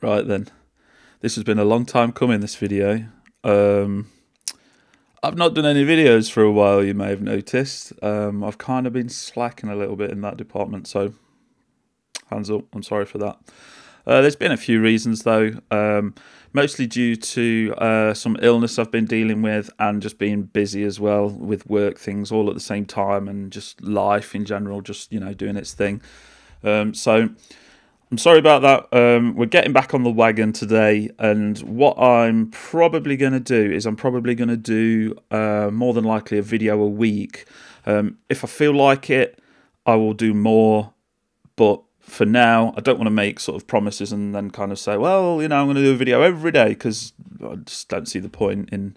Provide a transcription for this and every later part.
Right then, this has been a long time coming, this video. I've not done any videos for a while, you may have noticed. I've kind of been slacking a little bit in that department, so hands up, I'm sorry for that. There's been a few reasons though, mostly due to some illness I've been dealing with and just being busy as well with work things all at the same time and just life in general, just, doing its thing. So I'm sorry about that. We're getting back on the wagon today, and what I'm probably going to do is I'm probably going to do more than likely a video a week. If I feel like it, I will do more, but for now, I don't want to make sort of promises and then kind of say, well, I'm going to do a video every day, because I just don't see the point in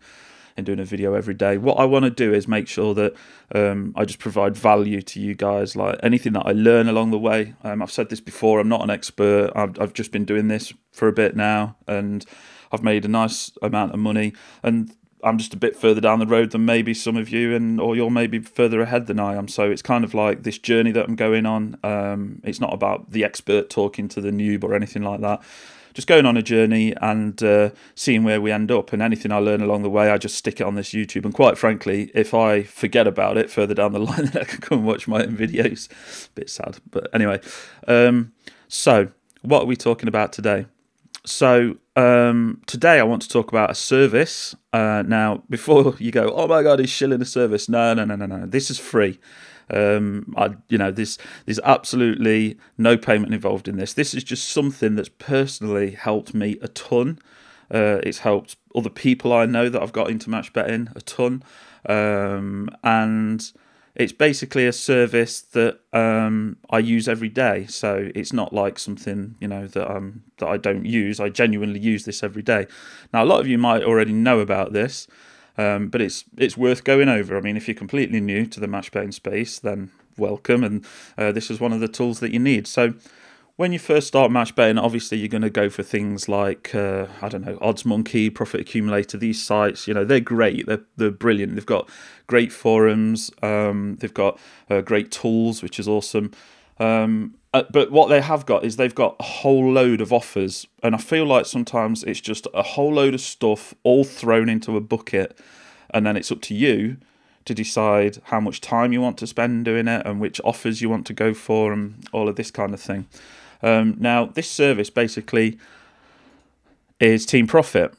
doing a video every day. What I want to do is make sure that I just provide value to you guys, like anything that I learn along the way. I've said this before, I'm not an expert. I've just been doing this for a bit now, and I've made a nice amount of money, and I'm just a bit further down the road than maybe some of you, or you're maybe further ahead than I am. So it's kind of like this journey that I'm going on. It's not about the expert talking to the noob or anything like that. Just going on a journey and seeing where we end up, and anything I learn along the way, I just stick it on this YouTube. And quite frankly, if I forget about it further down the line, then I can come and watch my own videos. Bit sad, but anyway. So what are we talking about today? So today I want to talk about a service. Now, before you go, oh my God, he's shilling a service. No. This is free. There's absolutely no payment involved in this. This is just something that's personally helped me a ton. It's helped other people I know that I've got into match betting a ton. And it's basically a service that I use every day. So it's not like something, that I don't use. I genuinely use this every day. Now, a lot of you might already know about this. But it's worth going over. I mean, if you're completely new to the match betting space, then welcome, and this is one of the tools that you need. So when you first start match betting, obviously you're going to go for things like, OddsMonkey, Profit Accumulator, these sites. They're great, they're brilliant. They've got great forums, they've got great tools, which is awesome. But what they have got is they've got a whole load of offers, and I feel like sometimes it's just a whole load of stuff all thrown into a bucket, and then it's up to you to decide how much time you want to spend doing it and which offers you want to go for and all of this kind of thing. Now, this service basically is Team Profit.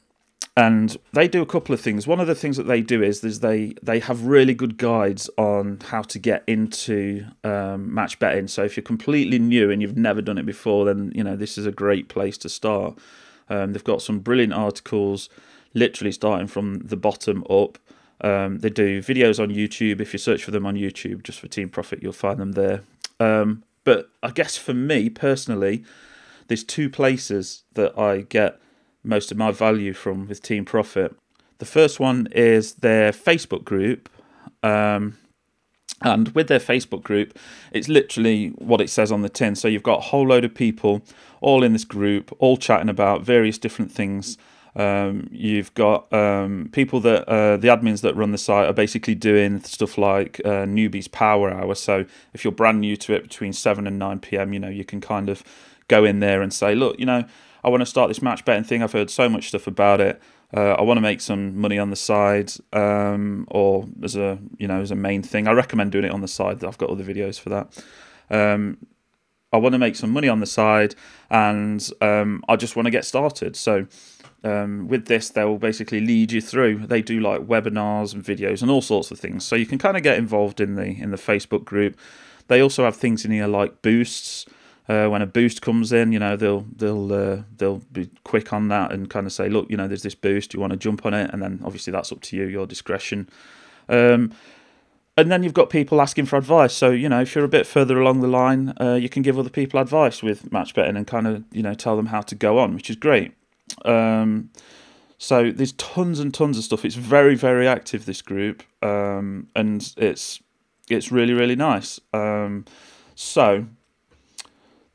And they do a couple of things. One of the things that they do is they have really good guides on how to get into match betting. So if you're completely new and you've never done it before, then this is a great place to start. They've got some brilliant articles, literally starting from the bottom up. They do videos on YouTube. If you search for them on YouTube, just for Team Profit, you'll find them there. But I guess for me personally, there's two places that I get most of my value from with Team Profit. The first one is their Facebook group, and with their Facebook group, it's literally what it says on the tin. So you've got a whole load of people all in this group, all chatting about various different things. You've got people that the admins that run the site are basically doing stuff like Newbie's Power Hour. So if you're brand new to it, between 7 and 9 p.m, you can kind of go in there and say, look, I want to start this match betting thing. I've heard so much stuff about it. I want to make some money on the side, or as a main thing. I recommend doing it on the side. I've got other videos for that. I want to make some money on the side, and I just want to get started. So with this, they will basically lead you through. They do like webinars and videos and all sorts of things. So you can kind of get involved in the Facebook group. They also have things in here like boosts. When a boost comes in, they'll be quick on that and kind of say, look, there's this boost, you want to jump on it, and then obviously that's up to you, your discretion. And then you've got people asking for advice. So if you're a bit further along the line, you can give other people advice with match betting and kind of tell them how to go on, which is great. So there's tons and tons of stuff. It's very, very active, this group, and it's really, really nice. So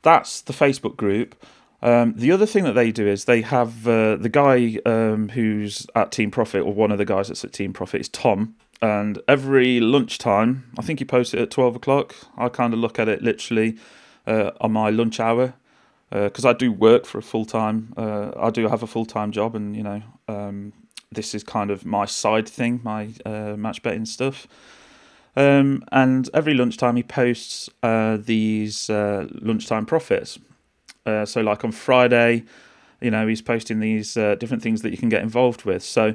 that's the Facebook group. The other thing that they do is they have the guy who's at Team Profit, or one of the guys that's at Team Profit, is Tom. And every lunchtime, I think he posts it at 12 o'clock. I kind of look at it literally on my lunch hour. because I do work for a full-time, I do have a full-time job, and this is kind of my side thing, my match betting stuff. And every lunchtime he posts these lunchtime profits. So like on Friday, he's posting these different things that you can get involved with. So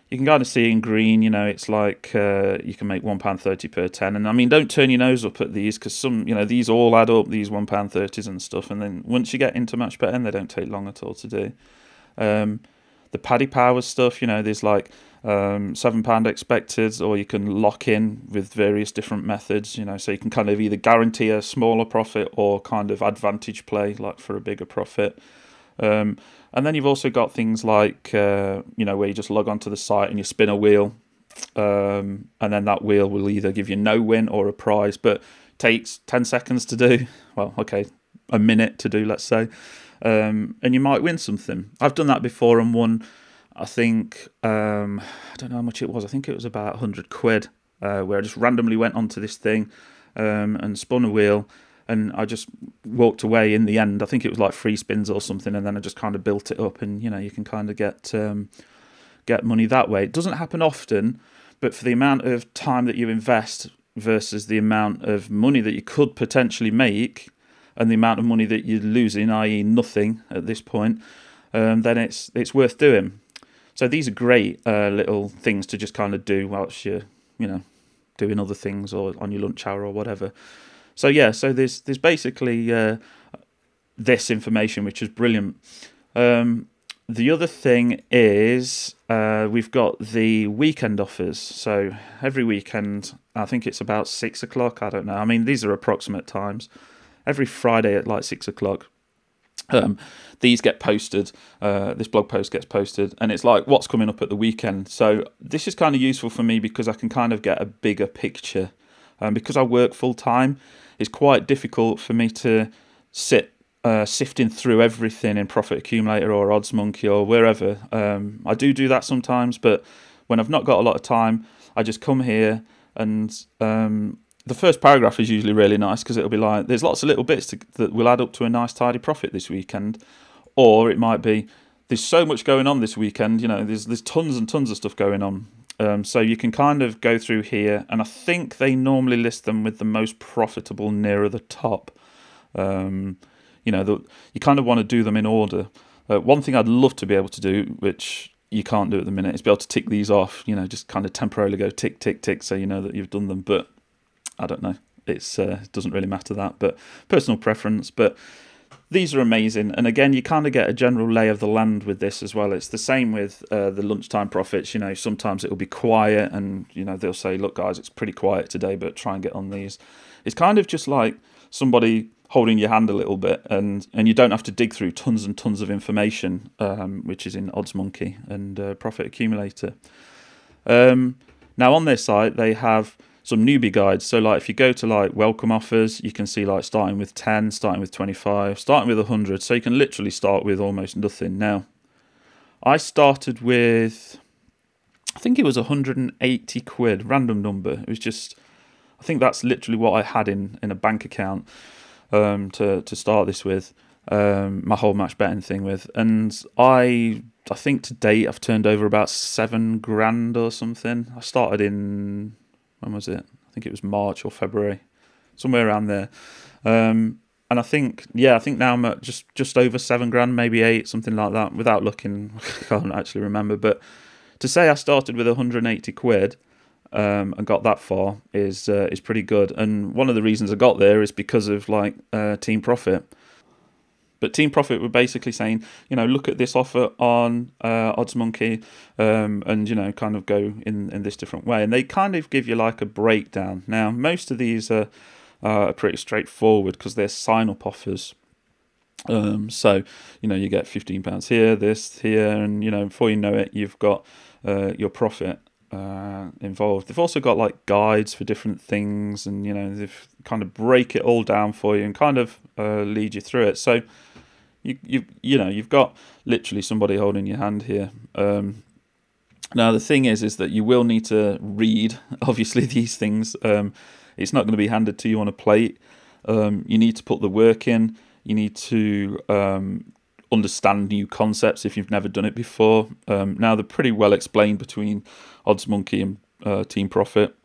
you can kind of see in green, it's like you can make £1.30 per 10. And I mean, don't turn your nose up at these, because some, these all add up, these £1.30s and stuff. And then once you get into match betting, they don't take long at all to do. The Paddy Power stuff, there's like £7 expected, or you can lock in with various different methods, so you can kind of either guarantee a smaller profit or kind of advantage play, like for a bigger profit. And then you've also got things like, where you just log onto the site and you spin a wheel, and then that wheel will either give you no win or a prize, but takes 10 seconds to do. Well, okay, a minute to do, let's say. And you might win something. I've done that before and won, I think, I don't know how much it was. I think it was about £100, where I just randomly went onto this thing and spun a wheel, and I just walked away in the end. I think it was like 3 spins or something, and then I just kind of built it up, and you can kind of get money that way. It doesn't happen often, but for the amount of time that you invest versus the amount of money that you could potentially make, and the amount of money that you're losing, i.e. nothing at this point, then it's worth doing. So these are great little things to just kind of do whilst you're, doing other things or on your lunch hour or whatever. So yeah, so there's basically this information, which is brilliant. The other thing is we've got the weekend offers. So every weekend, I think it's about 6 o'clock. I don't know. I mean, these are approximate times. Every Friday at like 6 o'clock, these get posted. This blog post gets posted, and it's like what's coming up at the weekend. So this is kind of useful for me because I can kind of get a bigger picture. Because I work full time, it's quite difficult for me to sit sifting through everything in Profit Accumulator or OddsMonkey or wherever. I do that sometimes, but when I've not got a lot of time, I just come here, and the first paragraph is usually really nice because it'll be like, there's lots of little bits that will add up to a nice tidy profit this weekend. Or it might be, there's so much going on this weekend, there's tons and tons of stuff going on. So you can kind of go through here, and I think they normally list them with the most profitable nearer the top. You kind of want to do them in order. One thing I'd love to be able to do, which you can't do at the minute, is be able to tick these off, just kind of temporarily go tick, tick, tick, so you know that you've done them. But I don't know. It doesn't really matter that, but personal preference. But these are amazing, and again, you kind of get a general lay of the land with this as well. It's the same with the lunchtime profits. Sometimes it will be quiet, and they'll say, "Look, guys, it's pretty quiet today, but try and get on these." It's kind of just like somebody holding your hand a little bit, and you don't have to dig through tons and tons of information, which is in OddsMonkey and Profit Accumulator. Now on their site, they have some newbie guides. So like if you go to like welcome offers, you can see like starting with 10, starting with 25, starting with 100. So you can literally start with almost nothing. Now, I started with, I think it was £180, random number. It was just, I think that's literally what I had in a bank account to start this with, my whole match betting thing with. And I think to date I've turned over about £7,000 or something. I started in, when was it? I think it was March or February, somewhere around there. And I think now I'm at just over £7,000, maybe 8, something like that. Without looking, I can't actually remember. But to say I started with £180 and got that far is pretty good. And one of the reasons I got there is because of like Team Profit. But Team Profit were basically saying, look at this offer on OddsMonkey, and kind of go in this different way. And they kind of give you like a breakdown. Now, most of these are pretty straightforward because they're sign-up offers. So you get £15 here, this here, and before you know it, you've got your profit involved. They've also got like guides for different things, and they've kind of break it all down for you and kind of lead you through it. So you've got literally somebody holding your hand here. Now the thing is that you will need to read obviously these things. It's not going to be handed to you on a plate. You need to put the work in. You need to understand new concepts if you've never done it before. Now they're pretty well explained between OddsMonkey and Team Profit,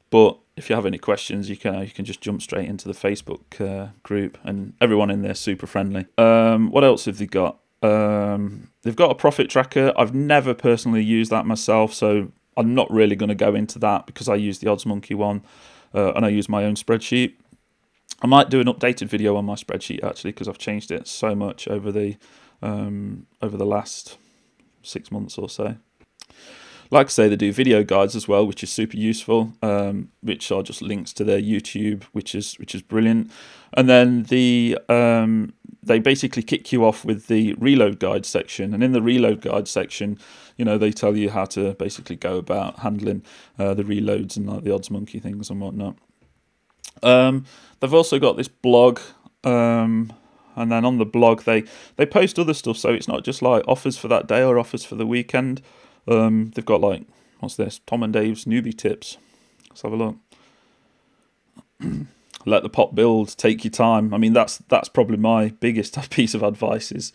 but if you have any questions, you can just jump straight into the Facebook group, and everyone in there is super friendly. What else have they got? They've got a profit tracker. I've never personally used that myself, so I'm not really going to go into that because I use the OddsMonkey one, and I use my own spreadsheet. I might do an updated video on my spreadsheet actually, because I've changed it so much over the last 6 months or so. Like I say, they do video guides as well, which is super useful, which are just links to their YouTube, which is brilliant. And then they basically kick you off with the reload guide section, and in the reload guide section, they tell you how to basically go about handling the reloads and like the OddsMonkey things and whatnot. They've also got this blog, and then on the blog they post other stuff, so it's not just like offers for that day or offers for the weekend. They've got like, what's this? Tom and Dave's newbie tips. Let's have a look. Let the pot build, take your time. I mean, that's probably my biggest piece of advice is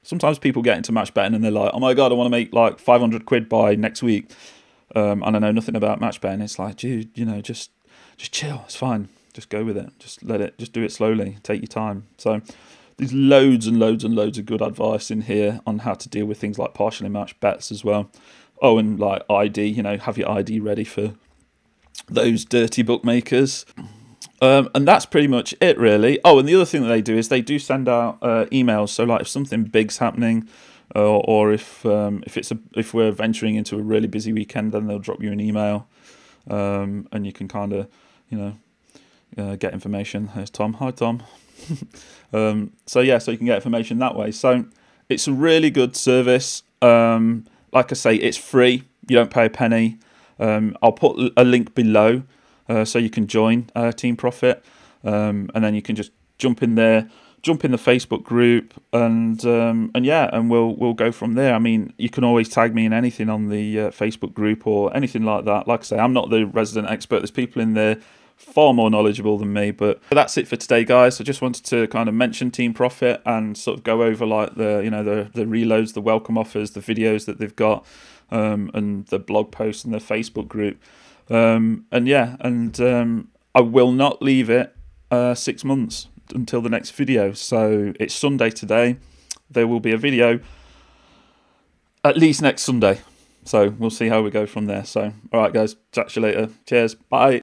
sometimes people get into match betting and they're like, oh my God, I want to make like 500 quid by next week. And I know nothing about match betting. It's like, dude, just chill. It's fine. Just go with it. Just do it slowly. Take your time. So there's loads and loads and loads of good advice in here on how to deal with things like partially matched bets as well. Oh, and like ID, have your ID ready for those dirty bookmakers. And that's pretty much it, really. Oh, and the other thing that they do is they do send out emails. So like if something big's happening, or if we're venturing into a really busy weekend, then they'll drop you an email, and you can kind of get information. There's Tom. Hi, Tom. So you can get information that way. So it's a really good service. Like I say, it's free. You don't pay a penny. I'll put a link below so you can join Team Profit, and then you can just jump in there, jump in the Facebook group, and we'll go from there. I mean, you can always tag me in anything on the Facebook group or anything like that. Like I say, I'm not the resident expert. There's people in there far more knowledgeable than me, but that's it for today, guys. I just wanted to kind of mention Team Profit and sort of go over like the reloads, the welcome offers, the videos that they've got, and the blog posts and the Facebook group, I will not leave it 6 months until the next video. So it's Sunday today. There will be a video at least next Sunday, so we'll see how we go from there. So all right, guys, catch you later. Cheers, bye.